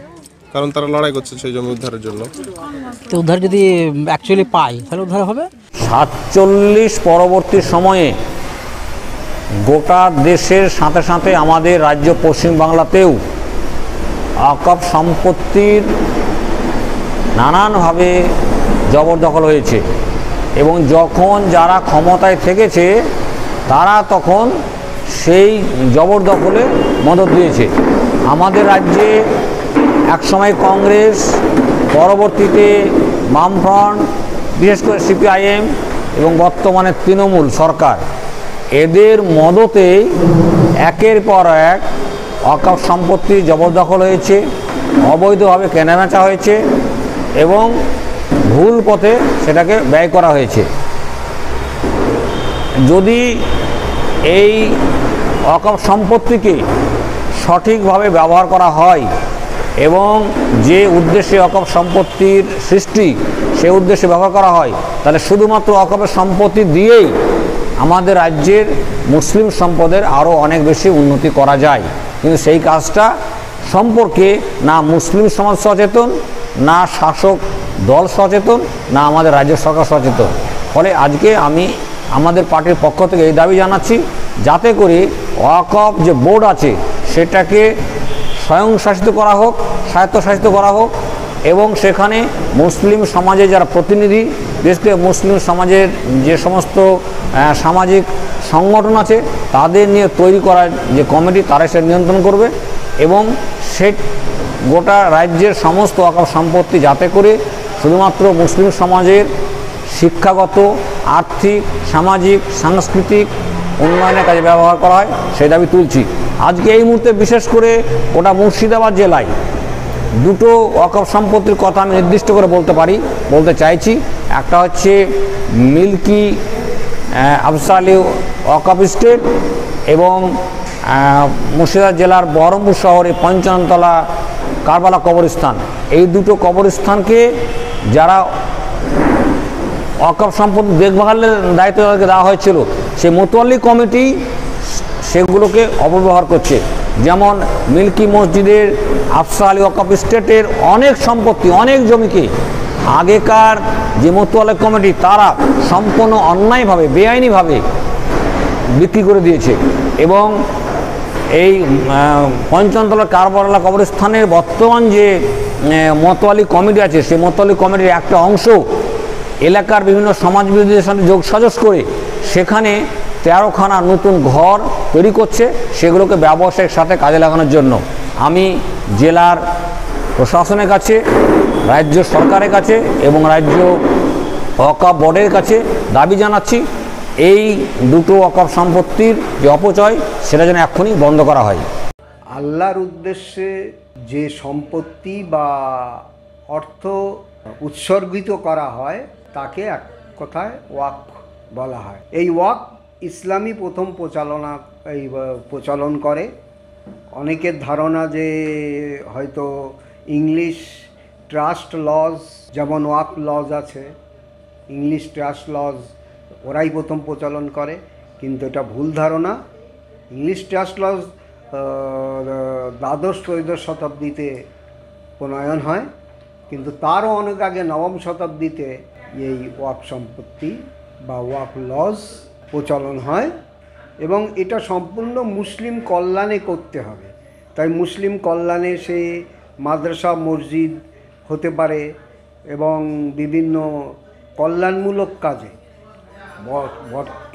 কারণ তারা লড়াই করছে সেই জমি উদ্ধারের জন্য। তো উদ্ধার যদি অ্যাকচুয়ালি পাই তাহলে উদ্ধার হবে। 47 পরবর্তী সময়ে গোটা দেশের সাথে সাথে আমাদের রাজ্য পশ্চিমবাংলাতেও ওয়াকফ সম্পত্তির নানানভাবে জবরদখল হয়েছে, এবং যখন যারা ক্ষমতায় থেকেছে তারা তখন সেই জবরদখলে মদত দিয়েছে। আমাদের রাজ্যে একসময় কংগ্রেস, পরবর্তীতে বামফ্রন্ট, বিশেষ করে সিপিআইএম এবং বর্তমানে তৃণমূল সরকার, এদের মদতেই একের পর এক ওয়াকফ সম্পত্তি জবরদখল হয়েছে, অবৈধভাবে কেনাবেচা হয়েছে এবং ভুল পথে সেটাকে ব্যয় করা হয়েছে। যদি এই ওয়াকফ সম্পত্তিকে সঠিকভাবে ব্যবহার করা হয় এবং যে উদ্দেশ্যে ওয়াকফ সম্পত্তির সৃষ্টি সেই উদ্দেশ্যে ব্যবহার করা হয়, তাহলে শুধুমাত্র ওয়াকফের সম্পত্তি দিয়েই আমাদের রাজ্যের মুসলিম সম্পদের আরও অনেক বেশি উন্নতি করা যায়। কিন্তু সেই কাজটা সম্পর্কে না মুসলিম সমাজ সচেতন, না শাসক দল সচেতন, না আমাদের রাজ্য সরকার সচেতন। ফলে আজকে আমি আমাদের পার্টির পক্ষ থেকে এই দাবি জানাচ্ছি, যাতে করে ওয়াকফ যে বোর্ড আছে সেটাকে স্বয়ংশাসিত করা হোক, স্বায়ত্তশাসিত করা হোক, এবং সেখানে মুসলিম সমাজের যারা প্রতিনিধি, বিশেষ করে মুসলিম সমাজের যে সমস্ত সামাজিক সংগঠন আছে তাদের নিয়ে তৈরি করা যে কমিটি, তারা সে নিয়ন্ত্রণ করবে, এবং সে গোটা রাজ্যের সমস্ত ওয়াকফ সম্পত্তি যাতে করে শুধুমাত্র মুসলিম সমাজের শিক্ষাগত, আর্থিক, সামাজিক, সাংস্কৃতিক উন্নয়নের কাজে ব্যবহার করা হয় সেই দাবি তুলছি। আজকে এই মুহূর্তে বিশেষ করে ওটা মুর্শিদাবাদ জেলায় দুটো ওয়াকফ সম্পত্তির কথা আমি নির্দিষ্ট করে বলতে চাইছি। একটা হচ্ছে মিল্কি আফসার আলী ওয়াকফ স্টেট এবং মুর্শিদাবাদ জেলার বহরমপুর শহরে পঞ্চাননতলা কারবালা কবরস্থান। এই দুটো কবরস্থানকে যারা ওয়াকফ সম্পত্তি দেখভালের দায়িত্ব তাদেরকে দেওয়া হয়েছিল, সেই মোতোয়াল্লি কমিটি সেগুলোকে অপব্যবহার করছে। যেমন মিল্কি মসজিদের আফসার আলী ওয়াকফ স্টেটের অনেক সম্পত্তি, অনেক জমিকে আগেকার যে মোতোয়াল্লি কমিটি তারা সম্পূর্ণ অন্যায়ভাবে, বেআইনিভাবে বিক্রি করে দিয়েছে। এবং এই পঞ্চাননতলা কারবালা কবরস্থানের বর্তমান যে মোতোয়াল্লি কমিটি আছে, সেই মোতোয়াল্লি কমিটির একটা অংশ এলাকার বিভিন্ন সমাজবিরোধীদের সাথে যোগ সাজস করে সেখানে 13খানা নতুন ঘর তৈরি করছে, সেগুলোকে ব্যবসায়ের সাথে কাজে লাগানোর জন্য। আমি জেলার প্রশাসনের কাছে, রাজ্য সরকারের কাছে এবং রাজ্য ওয়াকফ বোর্ডের কাছে দাবি জানাচ্ছি, এই দুটো ওয়াকফ সম্পত্তির যে অপচয় সেটা যেন এক্ষুনি বন্ধ করা হয়। আল্লাহর উদ্দেশ্যে যে সম্পত্তি বা অর্থ উৎসর্গিত করা হয় তাকে এক কথায় ওয়াকফ বলা হয়। এই ওয়াকফ ইসলামী প্রথম প্রচলন করে। অনেকের ধারণা যে হয়তো ইংলিশ ট্রাস্ট লজ, যেমন ওয়াকফ লজ আছে, ইংলিশ ট্রাস্ট লজ ওরাই প্রথম প্রচলন করে, কিন্তু এটা ভুল ধারণা। ইংলিশ ট্রাস্ট লজ দ্বাদশ-ত্রয়োদশ শতাব্দীতে প্রণয়ন হয়, কিন্তু তারও অনেক আগে নবম শতাব্দীতে এই ওয়াকফ সম্পত্তি বা ওয়াকফ লজ প্রচলন হয় এবং এটা সম্পূর্ণ মুসলিম কল্যাণে করতে হবে। তাই মুসলিম কল্যাণে সে মাদ্রাসা, মসজিদ হতে পারে এবং বিভিন্ন কল্যাণমূলক কাজে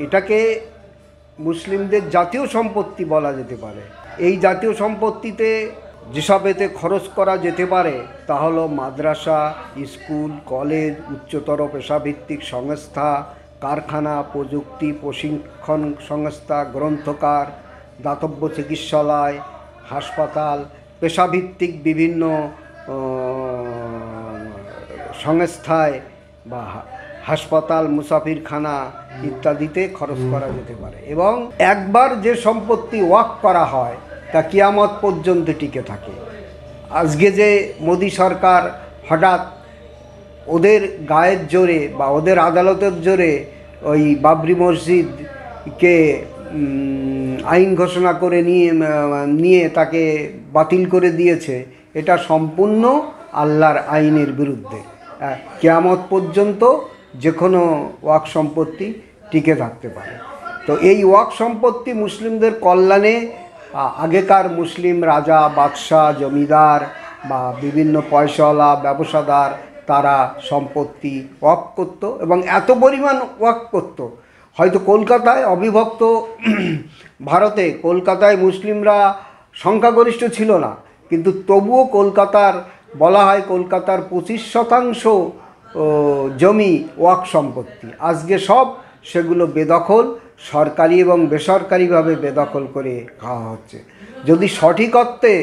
এটাকে মুসলিমদের জাতীয় সম্পত্তি বলা যেতে পারে। এই জাতীয় সম্পত্তিতে যেসব এতে খরচ করা যেতে পারে তা হলো মাদ্রাসা, স্কুল, কলেজ, উচ্চতর পেশাভিত্তিক সংস্থা, কারখানা, প্রযুক্তি প্রশিক্ষণ সংস্থা, গ্রন্থকার, দাতব্য চিকিৎসালয়, হাসপাতাল, পেশাভিত্তিক বিভিন্ন সংস্থায় বা হাসপাতাল, মুসাফিরখানা ইত্যাদিতে খরচ করা যেতে পারে। এবং একবার যে সম্পত্তি ওয়াকফ করা হয় তা কিয়ামত পর্যন্ত টিকে থাকে। আজকে যে মোদি সরকার হঠাৎ ওদের গায়ের জোরে বা ওদের আদালতের জোরে ওই বাবরি মসজিদকে আইন ঘোষণা করে নিয়ে তাকে বাতিল করে দিয়েছে, এটা সম্পূর্ণ আল্লাহর আইনের বিরুদ্ধে। কিয়ামত পর্যন্ত যে কোনো ওয়াকফ সম্পত্তি টিকে থাকতে পারে। তো এই ওয়াকফ সম্পত্তি মুসলিমদের কল্যাণে আগেকার মুসলিম রাজা, বাদশাহ, জমিদার বা বিভিন্ন পয়সাওয়ালা ব্যবসাদার তারা সম্পত্তি ওয়াকফ করত এবং এত পরিমাণ ওয়াকফ করত, হয়তো কলকাতায় অবিভক্ত ভারতে কলকাতায় মুসলিমরা সংখ্যাগরিষ্ঠ ছিল না, কিন্তু তবুও কলকাতার বলা হয় কলকাতার 25% জমি ওয়াকফ সম্পত্তি। আজকে সব সেগুলো বেদখল, সরকারি এবং বেসরকারিভাবে বেদখল করে খাওয়া হচ্ছে। যদি সঠিক অর্থে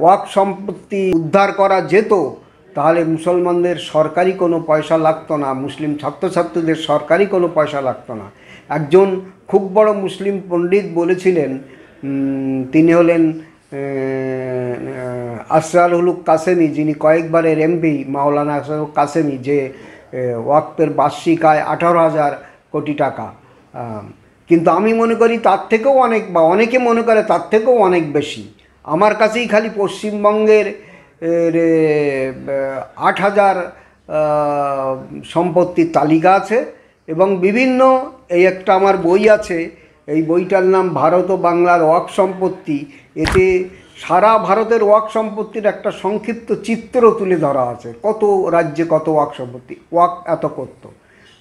ওয়াকফ সম্পত্তি উদ্ধার করা যেত তাহলে মুসলমানদের সরকারি কোনো পয়সা লাগতো না, মুসলিম ছাত্রছাত্রীদের সরকারি কোনো পয়সা লাগতো না। একজন খুব বড় মুসলিম পণ্ডিত বলেছিলেন, তিনি হলেন আসরারুল হক কাসেমি, যিনি কয়েকবারের এমপি, মাওলানা আসরারুল হক কাসেমি, যে ওয়াকফের বার্ষিক আয় 18,000 কোটি টাকা। কিন্তু আমি মনে করি তার থেকেও অনেক, বা অনেকে মনে করে তার থেকেও অনেক বেশি। আমার কাছেই খালি পশ্চিমবঙ্গের 8,000 সম্পত্তির তালিকা আছে এবং বিভিন্ন, এই একটা আমার বই আছে, এই বইটার নাম ভারত ও বাংলার ওয়াকফ সম্পত্তি। এতে সারা ভারতের ওয়াকফ সম্পত্তির একটা সংক্ষিপ্ত চিত্র তুলে ধরা আছে, কত রাজ্যে কত ওয়াকফ সম্পত্তি, ওয়াকফ এত করত।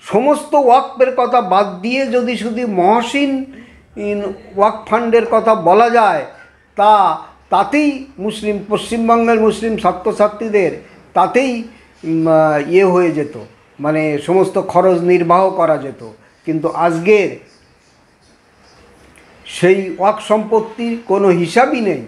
সমস্ত ওয়াকফের কথা বাদ দিয়ে যদি শুধু মহসিন ওয়াকফ ফান্ডের কথা বলা যায় তাতেই পশ্চিমবঙ্গের মুসলিম ছাত্রছাত্রীদের তাতেই হয়ে যেত, মানে সমস্ত খরচ নির্বাহ করা যেত। কিন্তু আজকের সেই ওয়াক্ফ সম্পত্তির কোনো হিসাবই নেই।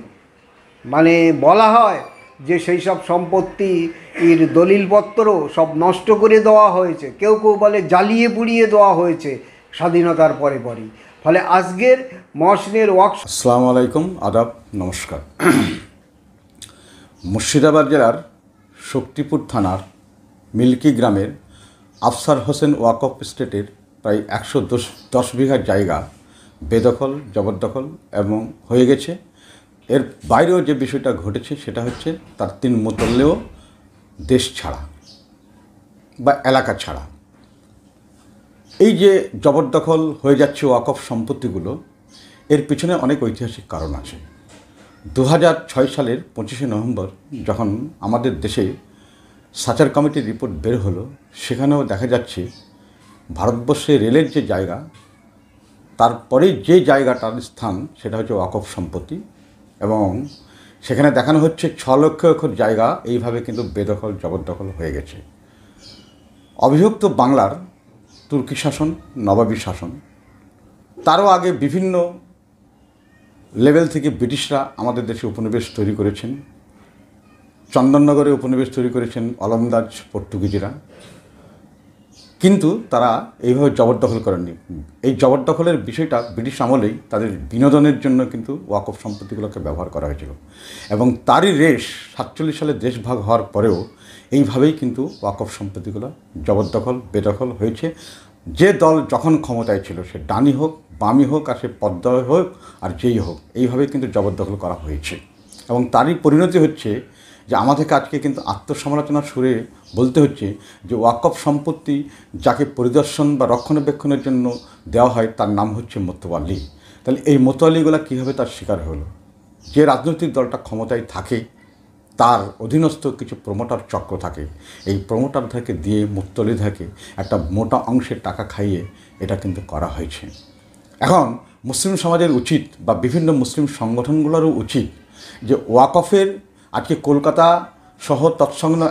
মানে বলা হয় যে সেই সব সম্পত্তির দলিলপত্র সব নষ্ট করে দেওয়া হয়েছে, কেউ কেউ বলে জ্বালিয়ে পুড়িয়ে দেওয়া হয়েছে স্বাধীনতার পরে পরই। ফলে আজকের মহসিনের ওয়াক্ফ। আসসালামু আলাইকুম, আদাব, নমস্কার। মুর্শিদাবাদ জেলার শক্তিপুর থানার মিল্কি গ্রামের আফসার হোসেন ওয়াকফ স্টেটের প্রায় 110 বিঘা জায়গা বেদখল, জবরদখল এবং হয়ে গেছে। এর বাইরেও যে বিষয়টা ঘটেছে সেটা হচ্ছে তার 3 মুতল্লিও দেশ ছাড়া বা এলাকা ছাড়া। এই যে জবরদখল হয়ে যাচ্ছে ওয়াকফ সম্পত্তিগুলো, এর পিছনে অনেক ঐতিহাসিক কারণ আছে। 2006 সালের 25শে নভেম্বর যখন আমাদের দেশে সাচার কমিটির রিপোর্ট বের হলো, সেখানেও দেখা যাচ্ছে ভারতবর্ষে রেলের যে জায়গা, তারপরে যে জায়গাটার স্থান সেটা হচ্ছে ওয়াকফ সম্পত্তি, এবং সেখানে দেখানো হচ্ছে 6 লক্ষ একর জায়গা এইভাবে কিন্তু বেদখল, জবরদখল হয়ে গেছে। অবিভক্ত বাংলার তুর্কি শাসন, নবাবী শাসন, তারও আগে বিভিন্ন লেভেল থেকে ব্রিটিশরা আমাদের দেশে উপনিবেশ তৈরি করেছেন। চন্দননগরে উপনিবেশ তৈরি করেছেন অলন্দাজ পর্তুগিজরা, কিন্তু তারা এইভাবে জবরদখল করেননি। এই জবরদখলের বিষয়টা ব্রিটিশ আমলেই তাদের বিনোদনের জন্য কিন্তু ওয়াকফ সম্পত্তিগুলোকে ব্যবহার করা হয়েছিল, এবং তারই রেশ 47 সালে দেশভাগ হওয়ার পরেও এইভাবেই কিন্তু ওয়াকফ সম্পত্তিগুলো জবরদখল, বেদখল হয়েছে। যে দল যখন ক্ষমতায় ছিল, সে ডানি হোক, বামই হোক, আর সে পদ্মা হোক, আর যেই হোক, এইভাবেই কিন্তু জবরদখল করা হয়েছে। এবং তারই পরিণতি হচ্ছে যে আমাদেরকে আজকে কিন্তু আত্মসমালোচনার সুরে বলতে হচ্ছে যে ওয়াকফ সম্পত্তি যাকে পরিদর্শন বা রক্ষণাবেক্ষণের জন্য দেওয়া হয় তার নাম হচ্ছে মোতওয়াল্লি। তাহলে এই মোতওয়াল্লিগুলো কীভাবে তার শিকার হলো? যে রাজনৈতিক দলটা ক্ষমতায় থাকে তার অধীনস্থ কিছু প্রমোটার চক্র থাকে, এই প্রমোটারদেরকে দিয়ে মোতওয়াল্লিদেরকে একটা মোটা অংশের টাকা খাইয়ে এটা কিন্তু করা হয়েছে। এখন মুসলিম সমাজের উচিত বা বিভিন্ন মুসলিম সংগঠনগুলোরও উচিত যে ওয়াকফের আজকে কলকাতা সহ তৎসংলগ্ন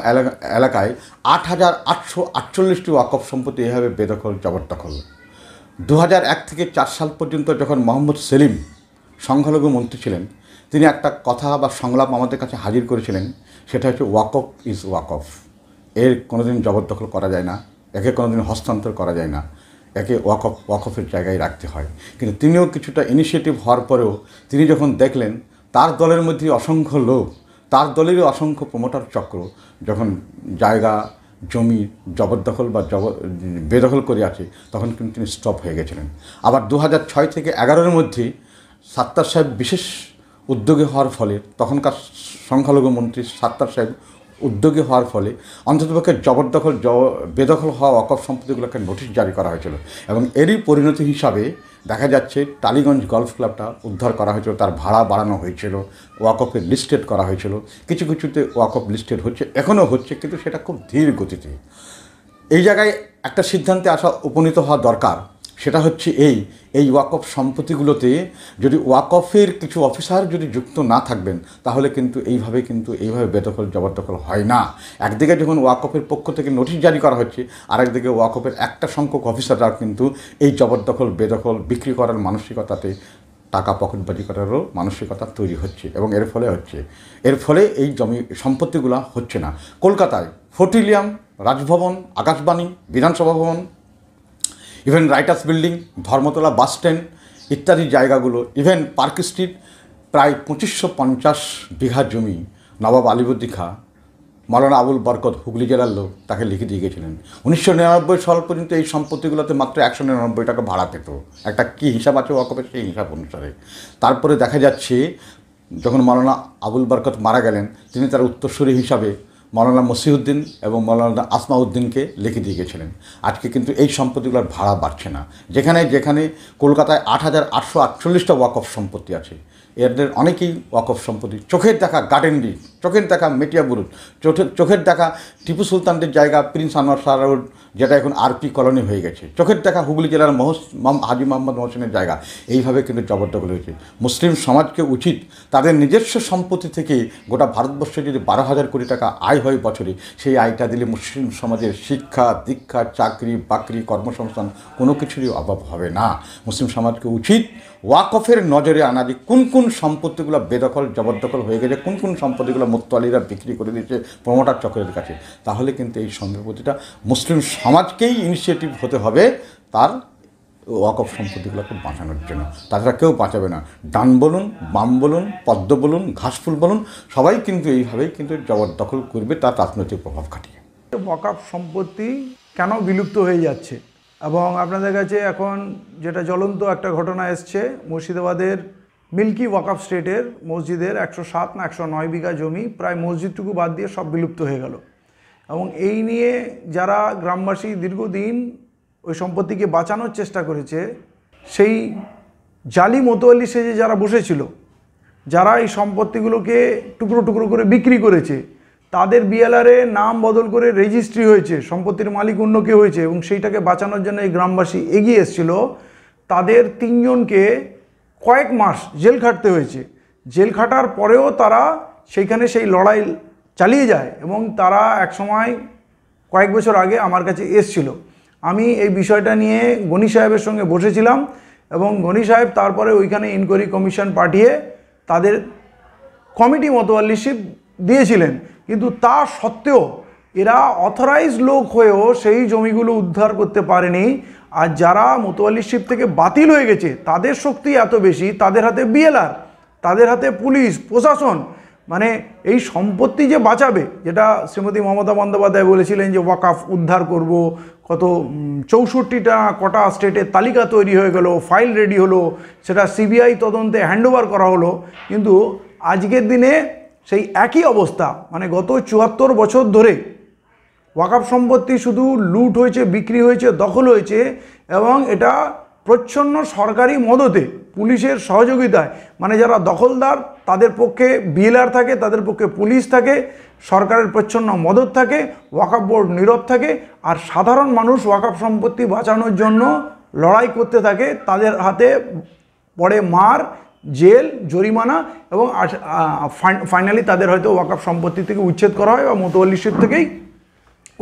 এলাকায় 8,848টি ওয়াকফ সম্পত্তি এভাবে বেদখল, জবরদখল। 2001 থেকে 4 সাল পর্যন্ত যখন মোহাম্মদ সেলিম সংখ্যালঘু মন্ত্রী ছিলেন, তিনি একটা কথা বা সংলাপ আমাদের কাছে হাজির করেছিলেন, সেটা হচ্ছে ওয়াকফ ইজ ওয়াকফ। এর কোনোদিন জবরদখল করা যায় না, একে কোনোদিন হস্তান্তর করা যায় না, একে ওয়াকফের জায়গায় রাখতে হয়। কিন্তু তিনিও কিছুটা ইনিশিয়েটিভ হওয়ার পরেও তিনি যখন দেখলেন তার দলের মধ্যে অসংখ্য লোক, তার দলেরই অসংখ্য প্রমোটার চক্র যখন জায়গা জমি জবরদখল বা বেদখল করে আছে, তখন কিন্তু তিনি স্টপ হয়ে গেছিলেন। আবার 2006 থেকে 2011-এর মধ্যে সাত্তার সাহেব বিশেষ উদ্যোগী হওয়ার ফলে, তখনকার সংখ্যালঘু মন্ত্রী সাত্তার সাহেব উদ্যোগী হওয়ার ফলে অন্ততপক্ষে জবরদখল, বেদখল হওয়া ওয়াকফ সম্পত্তিগুলোকে নোটিশ জারি করা হয়েছিল, এবং এরই পরিণতি হিসাবে দেখা যাচ্ছে টালিগঞ্জ গলফ ক্লাবটা উদ্ধার করা হয়েছিল, তার ভাড়া বাড়ানো হয়েছিল, ওয়াকফকে লিস্টেড করা হয়েছিল। কিছু কিছুতে ওয়াকফ লিস্টেড হচ্ছে, এখনও হচ্ছে, কিন্তু সেটা খুব ধীর গতিতে। এই জায়গায় একটা সিদ্ধান্তে উপনীত হওয়া দরকার, সেটা হচ্ছে এই ওয়াকফ সম্পত্তিগুলোতে যদি ওয়াকফের কিছু অফিসার যদি যুক্ত না থাকবেন, তাহলে কিন্তু এইভাবে বেদখল, জবরদখল হয় না। একদিকে যখন ওয়াকফের পক্ষ থেকে নোটিশ জারি করা হচ্ছে, আরেকদিকে ওয়াকফের একটা সংখ্যক অফিসাররা কিন্তু এই জবরদখল, বেদখল বিক্রি করার মানসিকতাতে টাকা পকেটবাজি করারও মানসিকতা তৈরি হচ্ছে, এবং এর ফলে এই জমি সম্পত্তিগুলো হচ্ছে না। কলকাতায় fort William, Raj Bhavan, Akashvani, Bidhansabha Bhavan, even writers building, Dharmatala bus stand ইত্যাদি জায়গাগুলো, ইভেন পার্ক স্ট্রিট, প্রায় 2550 বিঘা জমি নবাব আলিবর্দী খাঁ, মাওলানা আবুল বরকত, হুগলি জেলার লোক, তাকে লিখে দিয়ে গেছিলেন। 1999 সাল পর্যন্ত এই সম্পত্তিগুলোতে মাত্র 199 টাকা ভাড়া পেত। একটা কী হিসাব আছে ওয়াকফের, সেই হিসাব অনুসারে। তারপরে দেখা যাচ্ছে যখন মাওলানা আবুল বরকত মারা গেলেন, তিনি তার উত্তরসূরি হিসাবে মাওলানা মসিউদ্দিন এবং মাওলানা আসমাউদ্দিনকে লিখে দিয়ে গেছিলেন। আজকে কিন্তু এই সম্পত্তিগুলোর ভাড়া বাড়ছে না। যেখানে কলকাতায় 8,848টা ওয়াকফ সম্পত্তি আছে, এদের অনেকেই ওয়াকফ সম্পত্তি চোখের দেখা গার্ডেন চোখের দেখা মেটিয়া বুরুজ, চোখের দেখা টিপু সুলতানদের জায়গা প্রিন্স আনোয়ার শাহ রোড, যেটা এখন আরপি কলোনি হয়ে গেছে, চোখের দেখা হুগলি জেলার হাজি মোহাম্মদ মহসিনের জায়গা। এইভাবে কিন্তু জবরদখল হয়েছে। মুসলিম সমাজকে উচিত তাদের নিজস্ব সম্পত্তি থেকে গোটা ভারতবর্ষে যদি 12,000 কোটি টাকা আয় হয় বছরে, সেই আয়টা দিলে মুসলিম সমাজের শিক্ষা দীক্ষা, চাকরি বাকরি, কর্মসংস্থান কোনো কিছুরই অভাব হবে না। মুসলিম সমাজকে উচিত ওয়াকফের নজরে আনা যে কোন কোন সম্পত্তিগুলো বেদখল জবরদখল হয়ে গেছে, কোন কোন সম্পত্তিগুলো মুত্তালিরা বিক্রি করে দিয়েছে প্রমোটার চক্রের কাছে, তাহলে কিন্তু এই সম্পত্তিটা মুসলিম সমাজকেই ইনিশিয়েটিভ হতে হবে তার ওয়াকফ সম্পত্তিগুলোকে বাঁচানোর জন্য। তাছাড়া কেউ বাঁচাবে না। ডান বলুন, বাম বলুন, পদ্ম বলুন, ঘাসফুল বলুন, সবাই কিন্তু এইভাবেই কিন্তু জবরদখল করবে তার রাজনৈতিক প্রভাব খাটিয়ে। ওয়াকফ সম্পত্তি কেন বিলুপ্ত হয়ে যাচ্ছে, এবং আপনাদের কাছে এখন যেটা জ্বলন্ত একটা ঘটনা এসছে, মুর্শিদাবাদের মিল্কি ওয়াকফ স্টেটের মসজিদের 107 না 109 বিঘা জমি প্রায় মসজিদটুকু বাদ দিয়ে সব বিলুপ্ত হয়ে গেল। এবং এই নিয়ে যারা গ্রামবাসী দীর্ঘদিন ওই সম্পত্তিকে বাঁচানোর চেষ্টা করেছে, সেই জালি মোতোয়াল্লি সেজে যারা বসেছিল, যারা এই সম্পত্তিগুলোকে টুকরো টুকরো করে বিক্রি করেছে, তাদের বিএলআরে নাম বদল করে রেজিস্ট্রি হয়েছে, সম্পত্তির মালিক অন্য কেউ হয়েছে, এবং সেইটাকে বাঁচানোর জন্য এই গ্রামবাসী এগিয়ে এসেছিল। তাদের 3 জনকে কয়েক মাস জেল খাটতে হয়েছে। জেল খাটার পরেও তারা সেইখানে সেই লড়াই চালিয়ে যায়, এবং তারা একসময় কয়েক বছর আগে আমার কাছে এসছিল। আমি এই বিষয়টা নিয়ে গনি সাহেবের সঙ্গে বসেছিলাম, এবং গনি সাহেব তারপরে ওইখানে ইনকোয়ারি কমিশন পাঠিয়ে তাদের কমিটি মোতওয়াল্লিশিপ দিয়েছিলেন। কিন্তু তা সত্ত্বেও এরা অথরাইজ লোক হয়েও সেই জমিগুলো উদ্ধার করতে পারেনি। আর যারা মোতওয়াল্লিশিপ থেকে বাতিল হয়ে গেছে তাদের শক্তি এত বেশি, তাদের হাতে বিএলআর, তাদের হাতে পুলিশ প্রশাসন, মানে এই সম্পত্তি যে বাঁচাবে, যেটা শ্রীমতী মমতা বন্দ্যোপাধ্যায় বলেছিলেন যে ওয়াকফ উদ্ধার করব, কত 64টা কটা স্টেটের তালিকা তৈরি হয়ে গেল, ফাইল রেডি হলো, সেটা সিবিআই তদন্তে হ্যান্ডওভার করা হলো। কিন্তু আজকের দিনে সেই একই অবস্থা, মানে গত 74 বছর ধরে ওয়াকফ সম্পত্তি শুধু লুট হয়েছে, বিক্রি হয়েছে, দখল হয়েছে, এবং এটা প্রচ্ছন্ন সরকারি মদতে, পুলিশের সহযোগিতায়, মানে যারা দখলদার তাদের পক্ষে বিএলআর থাকে, তাদের পক্ষে পুলিশ থাকে, সরকারের প্রচ্ছন্ন মদত থাকে, ওয়াকফ বোর্ড নীরব থাকে, আর সাধারণ মানুষ ওয়াকফ সম্পত্তি বাঁচানোর জন্য লড়াই করতে থাকে। তাদের হাতে পড়ে মার, জেল, জরিমানা, এবং ফাইনালি তাদের হয়তো ওয়াকফ সম্পত্তি থেকে উচ্ছেদ করা হয় বা মোতওয়াল্লিশিপ থেকেই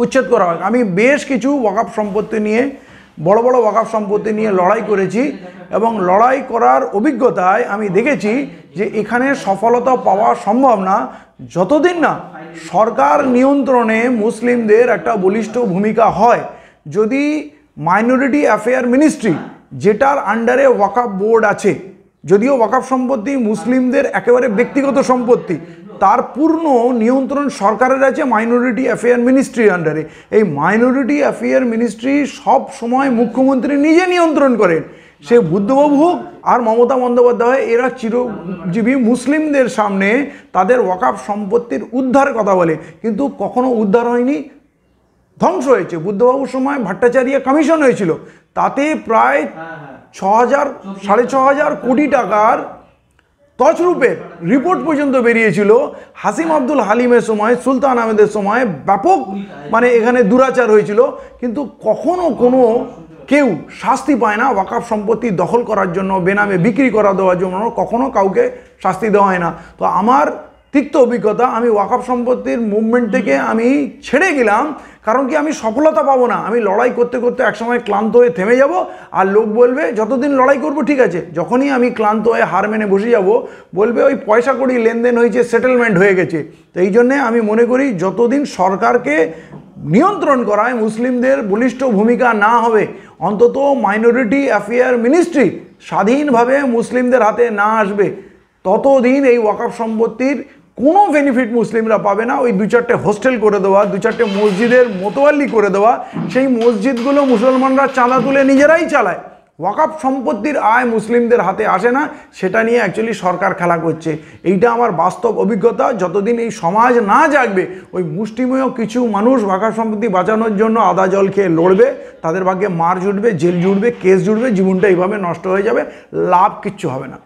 উচ্ছেদ করা হয়। আমি বেশ কিছু ওয়াকফ সম্পত্তি নিয়ে, বড় বড় ওয়াকফ সম্পত্তি নিয়ে লড়াই করেছি, এবং লড়াই করার অভিজ্ঞতায় আমি দেখেছি যে এখানে সফলতা পাওয়া সম্ভব না যতদিন না সরকার নিয়ন্ত্রণে মুসলিমদের একটা বলিষ্ঠ ভূমিকা হয়। যদি মাইনরিটি অ্যাফেয়ার মিনিস্ট্রি, যেটার আন্ডারে ওয়াকফ বোর্ড আছে, যদিও ওয়াকফ সম্পত্তি মুসলিমদের একেবারে ব্যক্তিগত সম্পত্তি, তার পূর্ণ নিয়ন্ত্রণ সরকারের আছে মাইনরিটি অ্যাফেয়ার মিনিস্ট্রির আন্ডারে। এই মাইনরিটি অ্যাফেয়ার মিনিস্ট্রি সব সময় মুখ্যমন্ত্রী নিজে নিয়ন্ত্রণ করেন। সে বুদ্ধবাবু হোক আর মমতা বন্দ্যোপাধ্যায়, এরা চিরজীবী মুসলিমদের সামনে তাদের ওয়াকফ সম্পত্তির উদ্ধার কথা বলে, কিন্তু কখনো উদ্ধার হয়নি, ধ্বংস হয়েছে। বুদ্ধবাবুর সময় ভট্টাচার্য কমিশন হয়েছিল, তাতে প্রায় 6,000-6,500 কোটি টাকার তছরূপের রিপোর্ট পর্যন্ত বেরিয়েছিল। হাসিম আব্দুল হালিমের সময়, সুলতান আহমেদের সময় ব্যাপক মানে এখানে দুরাচার হয়েছিল, কিন্তু কখনো কোনো কেউ শাস্তি পায় না ওয়াকফ সম্পত্তি দখল করার জন্য, বেনামে বিক্রি করা দেওয়ার জন্য কখনো কাউকে শাস্তি দেওয়া হয় না। তো আমার তিক্ত অভিজ্ঞতা, আমি ওয়াকফ সম্পত্তির মুভমেন্ট থেকে আমি ছেড়ে গেলাম, কারণ কি আমি সফলতা পাবো না। আমি লড়াই করতে করতে একসময় ক্লান্ত হয়ে থেমে যাব, আর লোক বলবে যতদিন লড়াই করব ঠিক আছে, যখনই আমি ক্লান্ত হয়ে হার মেনে বসে যাব বলবে ওই পয়সা কড়ি লেনদেন হয়েছে, সেটেলমেন্ট হয়ে গেছে। তো এই জন্যে আমি মনে করি যতদিন সরকারকে নিয়ন্ত্রণ করায় মুসলিমদের বলিষ্ঠ ভূমিকা না হবে, অন্তত মাইনরিটি অ্যাফেয়ার মিনিস্ট্রি স্বাধীনভাবে মুসলিমদের হাতে না আসবে, ততদিন এই ওয়াকফ সম্পত্তির কোনো বেনিফিট মুসলিমরা পাবে না। ওই 2-4টে হোস্টেল করে দেওয়া, 2-4টে মসজিদের মোতওয়াল্লি করে দেওয়া, সেই মসজিদগুলো মুসলমানরা চাঁদা তুলে নিজেরাই চালায়, ওয়াকফ সম্পত্তির আয় মুসলিমদের হাতে আসে না, সেটা নিয়ে অ্যাকচুয়ালি সরকার খেলা করছে। এইটা আমার বাস্তব অভিজ্ঞতা। যতদিন এই সমাজ না জাগবে, ওই মুষ্টিমেয় কিছু মানুষ ওয়াকফ সম্পত্তি বাঁচানোর জন্য আদা জল খেয়ে লড়বে, তাদের ভাগ্যে মার জুটবে, জেল জুটবে, কেস জুটবে, জীবনটা এইভাবে নষ্ট হয়ে যাবে, লাভ কিচ্ছু হবে না।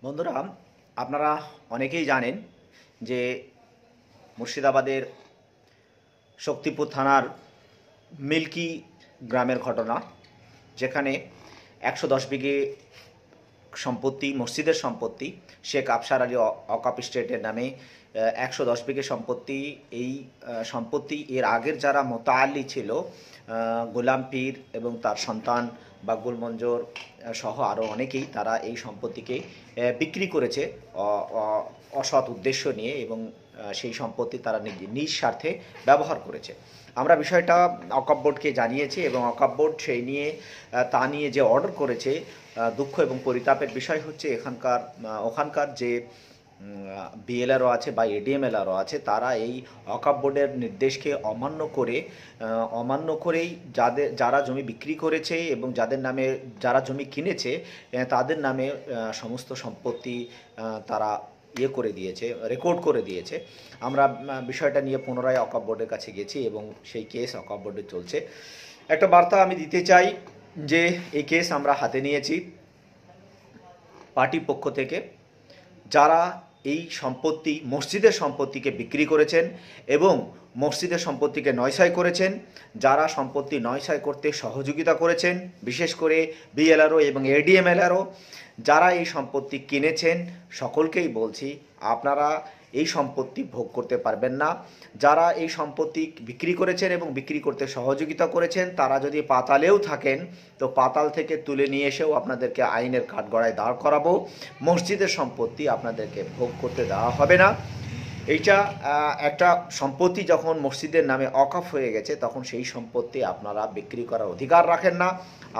বন্ধুরা, আপনারা অনেকেই জানেন যে মুর্শিদাবাদের শক্তিপুর থানার মিল্কি গ্রামের ঘটনা, যেখানে 110 বিঘে সম্পত্তি, মসজিদের সম্পত্তি, শেখ আফসার আলী ওয়াকফ স্টেটের নামে 110 বিঘে সম্পত্তি। এই সম্পত্তি এর আগের যারা মোতাআল্লি ছিল, গোলাম পীর এবং তার সন্তান বাকবুল মঞ্জুর সহ আরও অনেকেই, তারা এই সম্পত্তিকে বিক্রি করেছে অসৎ উদ্দেশ্য নিয়ে, এবং সেই সম্পত্তি তারা নিজ স্বার্থে ব্যবহার করেছে। আমরা বিষয়টা ওয়াকফ বোর্ডকে জানিয়েছি এবং ওয়াকফ বোর্ড সেই নিয়ে তা নিয়ে যে অর্ডার করেছে, দুঃখ এবং পরিতাপের বিষয় হচ্ছে ওখানকার যে বিএলআরও আছে বা এডিএমএলআরও আছে, তারা এই ওয়াকফ বোর্ডের নির্দেশকে অমান্য করেই যারা জমি বিক্রি করেছে এবং যারা জমি কিনেছে তাদের নামে সমস্ত সম্পত্তি তারা করে দিয়েছে, রেকর্ড করে দিয়েছে। আমরা বিষয়টা নিয়ে পুনরায় ওয়াকফ বোর্ডের কাছে গেছি এবং সেই কেস ওয়াকফ বোর্ডে চলছে। একটা বার্তা আমি দিতে চাই যে এই কেস আমরা হাতে নিয়েছি পার্টির পক্ষ থেকে। যারা এই সম্পত্তি, মসজিদের সম্পত্তিকে বিক্রি করেছেন এবং মসজিদের সম্পত্তিকে নয়ছয় করেছেন, যারা সম্পত্তি নয়ছয় করতে সহযোগিতা করেছেন, বিশেষ করে বিএলআরও এবং এডিএমএলআরও, যারা এই সম্পত্তি কিনেছেন, সকলকেই বলছি আপনারা এই সম্পত্তি ভোগ করতে পারবেন না। যারা এই সম্পত্তি বিক্রি করেছেন এবং বিক্রি করতে সহযোগিতা করেছেন, তারা যদি পাতালেও থাকেন তো পাতাল থেকে তুলে নিয়ে এসেও আপনাদেরকে আইনের কাঠগড়ায় দাঁড় করাবো। মসজিদের সম্পত্তি আপনাদেরকে ভোগ করতে দেওয়া হবে না। এইটা একটা সম্পত্তি যখন মসজিদের নামে ওয়াকফ হয়ে গেছে, তখন সেই সম্পত্তি আপনারা বিক্রি করার অধিকার রাখেন না।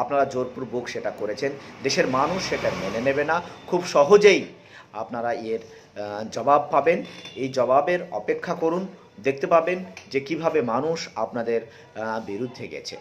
আপনারা জোরপূর্বক সেটা করেছেন, দেশের মানুষ সেটা মেনে নেবে না। খুব সহজেই আপনারা এর জবাব পাবেন। এই জবাবের অপেক্ষা করুন, দেখতে পাবেন যে কিভাবে মানুষ আপনাদের বিরুদ্ধে গেছে।